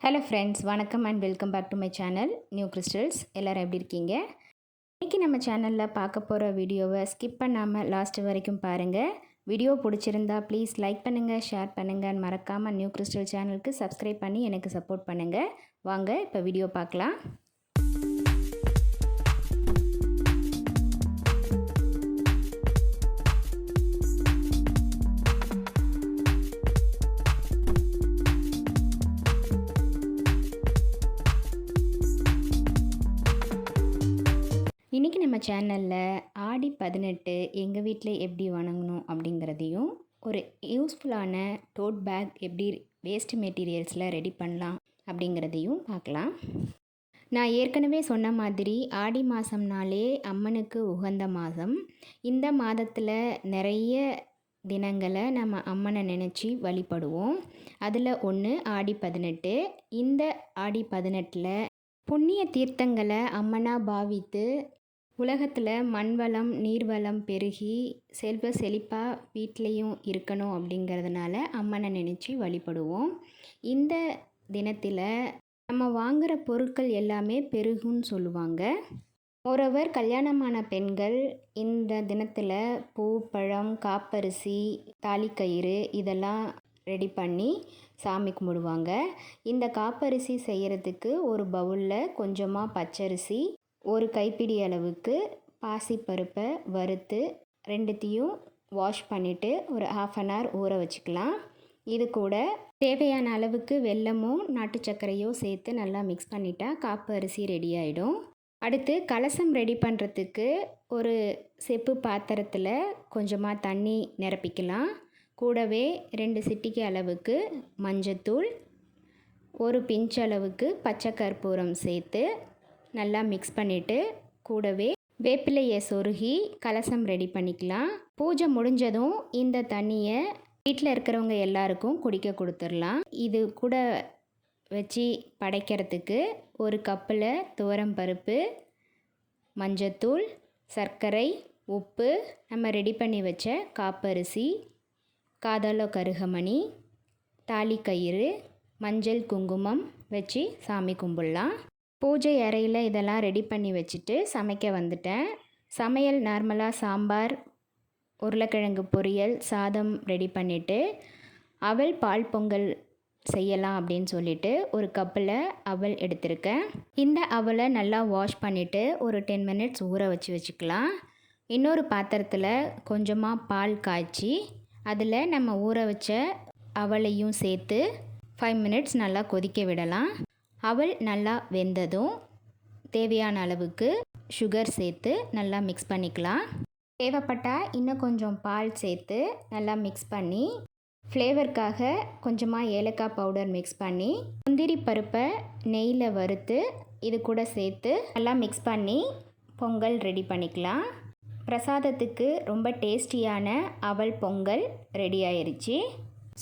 Hello friends, வணக்கம் and welcome back to my channel new crystals. எல்லோரும் எப்படி இருக்கீங்க? இன்றைக்கி நம்ம சேனலில் பார்க்க போகிற வீடியோவை ஸ்கிப் பண்ணாமல் லாஸ்ட் வரைக்கும் பாருங்கள். வீடியோ பிடிச்சிருந்தா ப்ளீஸ் லைக் பண்ணுங்கள், ஷேர் பண்ணுங்கள், மறக்காமல் நியூ கிறிஸ்டல் சேனலுக்கு சப்ஸ்கிரைப் பண்ணி எனக்கு சப்போர்ட் பண்ணுங்கள். வாங்க இப்போ வீடியோ பார்க்கலாம். இன்றைக்கி நம்ம சேனலில் ஆடி 18 எங்கள் வீட்டில் எப்படி வணங்கணும் அப்படிங்கிறதையும், ஒரு யூஸ்ஃபுல்லான டோட் பேக் எப்படி வேஸ்ட் மெட்டீரியல்ஸில் ரெடி பண்ணலாம் அப்படிங்கிறதையும் பார்க்கலாம். நான் ஏற்கனவே சொன்ன மாதிரி ஆடி மாதம்னாலே அம்மனுக்கு உகந்த மாதம். இந்த மாதத்தில் நிறைய தினங்களை நம்ம அம்மனை நினச்சி வழிபடுவோம். அதில் ஒன்று ஆடி 18. இந்த ஆடி 18 புண்ணிய தீர்த்தங்களை அம்மனாக பாவித்து உலகத்தில் மண்வளம் நீர்வளம் பெருகி செல்வ செழிப்பாக வீட்லேயும் இருக்கணும் அப்படிங்கிறதுனால அம்மனை நினச்சி வழிபடுவோம். இந்த தினத்தில் நம்ம வாங்குகிற பொருட்கள் எல்லாமே பெருகுன்னு சொல்லுவாங்க. மோரோவர் கல்யாணமான பெண்கள் இந்த தினத்தில் பூ, பழம், காப்பரிசி, தாலிக்கயிறு இதெல்லாம் ரெடி பண்ணி சாமி கும்பிடுவாங்க. இந்த காப்பரிசி செய்கிறதுக்கு ஒரு பவுலில் கொஞ்சமாக பச்சரிசி, ஒரு கைப்பிடி அளவுக்கு பாசிப்பருப்பை வறுத்து ரெண்டுத்தையும் வாஷ் பண்ணிவிட்டு ஒரு 1/2 அன் ஹவர் ஊற வச்சுக்கலாம். இது கூட தேவையான அளவுக்கு வெல்லமோ நாட்டு சர்க்கரையோ சேர்த்து நல்லா மிக்ஸ் பண்ணிட்டா காப்பு அரிசி ரெடி ஆகிடும். அடுத்து கலசம் ரெடி பண்ணுறதுக்கு ஒரு செப்பு பாத்திரத்தில் கொஞ்சமாக தண்ணி நிரப்பிக்கலாம். கூடவே 2 சிட்டிகை அளவுக்கு மஞ்சத்தூள், ஒரு பிஞ்ச் அளவுக்கு பச்சை கற்பூரம் சேர்த்து நல்லா மிக்ஸ் பண்ணிவிட்டு கூடவே வேப்பிலையை சொருகி கலசம் ரெடி பண்ணிக்கலாம். பூஜை முடிஞ்சதும் இந்த தண்ணியை வீட்டில் இருக்கிறவங்க எல்லாருக்கும் குடிக்க கொடுத்துடலாம். இது கூட வச்சு படைக்கிறதுக்கு ஒரு கப்பில் துவரம் பருப்பு, மஞ்சத்தூள், சர்க்கரை, உப்பு, நம்ம ரெடி பண்ணி வச்ச காப்பரிசி, காதால கருகமணி, தாலிக்கயிறு, மஞ்சள், குங்குமம் வச்சு சாமி கும்பிடலாம். பூஜை அறையில் இதெல்லாம் ரெடி பண்ணி வச்சுட்டு சமைக்க வந்துட்டேன். சமையல் நார்மலாக சாம்பார், உருளைக்கிழங்கு பொரியல், சாதம் ரெடி பண்ணிவிட்டு அவல் பால் பொங்கல் செய்யலாம் அப்படின்னு சொல்லிட்டு ஒரு கப்பில் அவல் எடுத்திருக்கேன். இந்த அவலை நல்லா வாஷ் பண்ணிவிட்டு ஒரு 10 மினிட்ஸ் ஊற வச்சுக்கலாம். இன்னொரு பாத்திரத்தில் கொஞ்சமாக பால் காய்ச்சி அதில் நம்ம ஊற வச்ச அவலையும் சேர்த்து 5 மினிட்ஸ் நல்லா கொதிக்க விடலாம். அவல் நல்லா வெந்ததும் தேவையான அளவுக்கு சுகர் சேர்த்து நல்லா மிக்ஸ் பண்ணிக்கலாம். தேவைப்பட்டால் இன்னும் கொஞ்சம் பால் சேர்த்து நல்லா மிக்ஸ் பண்ணி ஃப்ளேவருக்காக கொஞ்சமாக ஏலக்காய் பவுடர் மிக்ஸ் பண்ணி முந்திரி பருப்பை நெய்யில் வறுத்து இது கூட சேர்த்து நல்லா மிக்ஸ் பண்ணி பொங்கல் ரெடி பண்ணிக்கலாம். பிரசாதத்துக்கு ரொம்ப டேஸ்டியான அவல் பொங்கல் ரெடி ஆயிடுச்சு.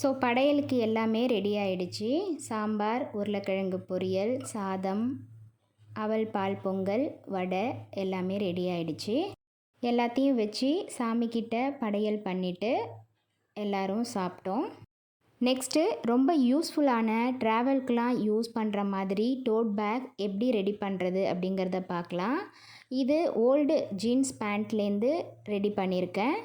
ஸோ படையலுக்கு எல்லாமே ரெடி ஆகிடுச்சு. சாம்பார், உருளைக்கிழங்கு பொரியல், சாதம், அவல் பால் பொங்கல், வடை எல்லாமே ரெடி ஆகிடுச்சு. எல்லாத்தையும் வச்சு சாமிக்கிட்ட படையல் பண்ணிவிட்டு எல்லோரும் சாப்பிட்டோம். நெக்ஸ்ட்டு ரொம்ப யூஸ்ஃபுல்லான ட்ராவல்க்கெலாம் யூஸ் பண்ணுற மாதிரி டோட் பேக் எப்படி ரெடி பண்ணுறது அப்படிங்கிறத பார்க்கலாம். இது ஓல்டு ஜீன்ஸ் பேண்ட்லேருந்து ரெடி பண்ணியிருக்கேன்.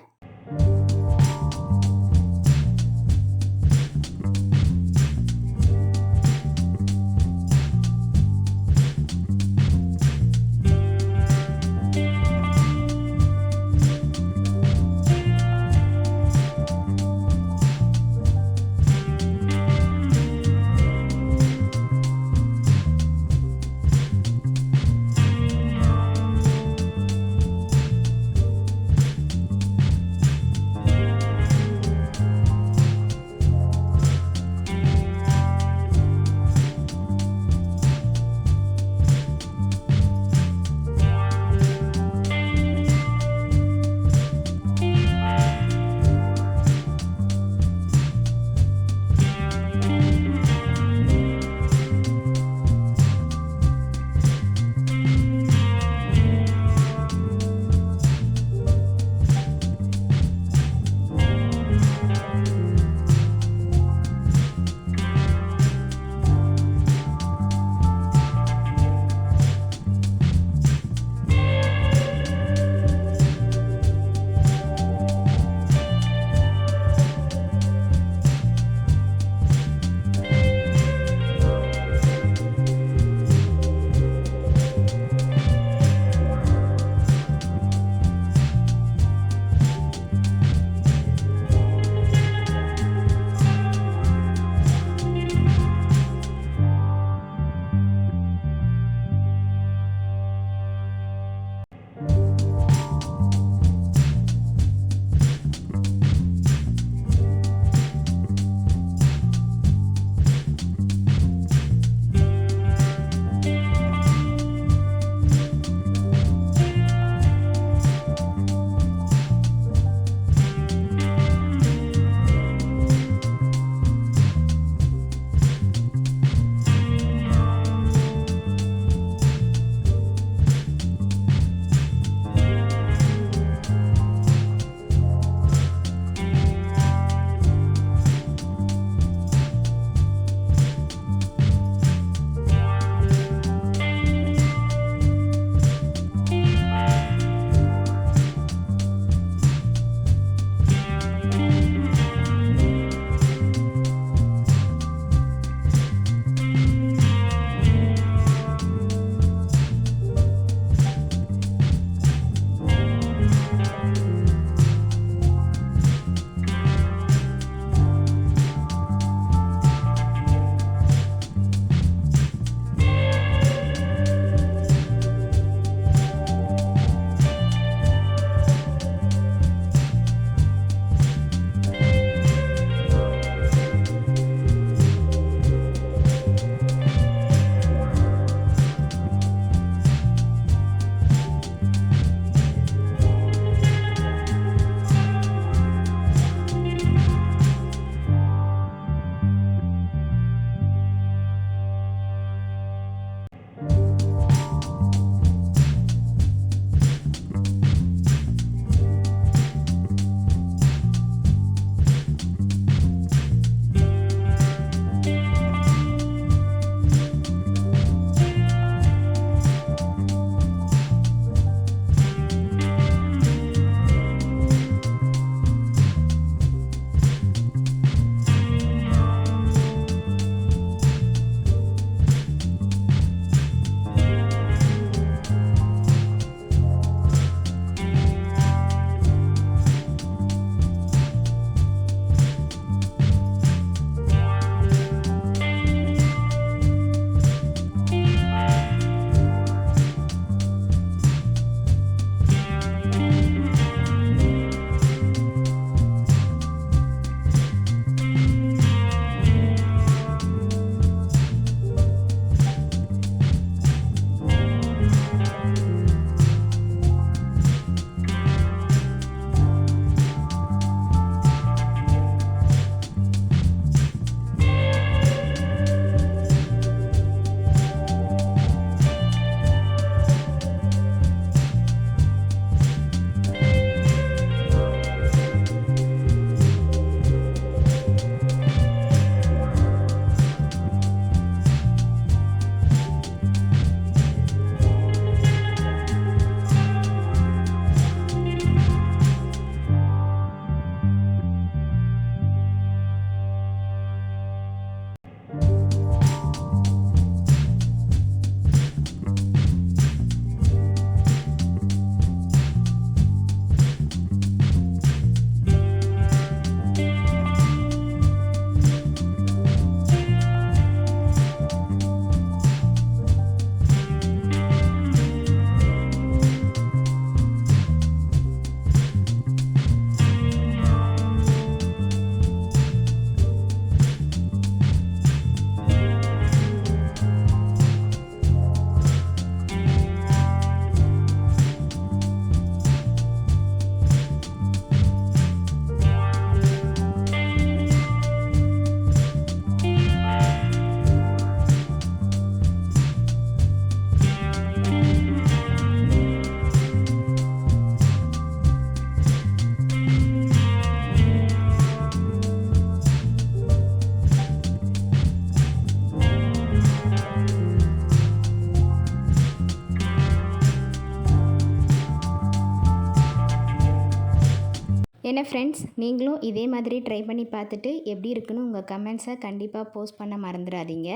என்ன ஃப்ரெண்ட்ஸ், நீங்களும் இதே மாதிரி ட்ரை பண்ணி பார்த்துட்டு எப்படி இருக்குன்னு உங்கள் கமெண்ட்ஸை கண்டிப்பாக போஸ்ட் பண்ண மறந்துடாதீங்க.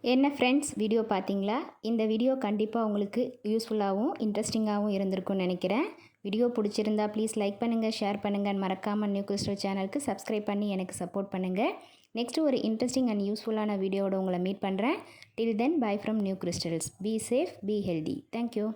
என்ன ஃப்ரெண்ட்ஸ், வீடியோ பார்த்தீங்களா? இந்த வீடியோ கண்டிப்பாக உங்களுக்கு யூஸ்ஃபுல்லாகவும் இன்ட்ரெஸ்டிங்காகவும் இருந்திருக்கும்னு நினைக்கிறேன். வீடியோ பிடிச்சிருந்தா ப்ளீஸ் லைக் பண்ணுங்கள், ஷேர் பண்ணுங்கள். மறக்காமல் நியூ கிறிஸ்டல் சேனலுக்கு சப்ஸ்கிரைப் பண்ணி எனக்கு சப்போர்ட் பண்ணுங்கள். நெக்ஸ்ட்டு ஒரு இன்ட்ரெஸ்டிங் அண்ட் யூஸ்ஃபுல்லான வீடியோவோட உங்களை மீட் பண்ணுறேன். Till then, bye from New Crystals. Be safe, be healthy. Thank you.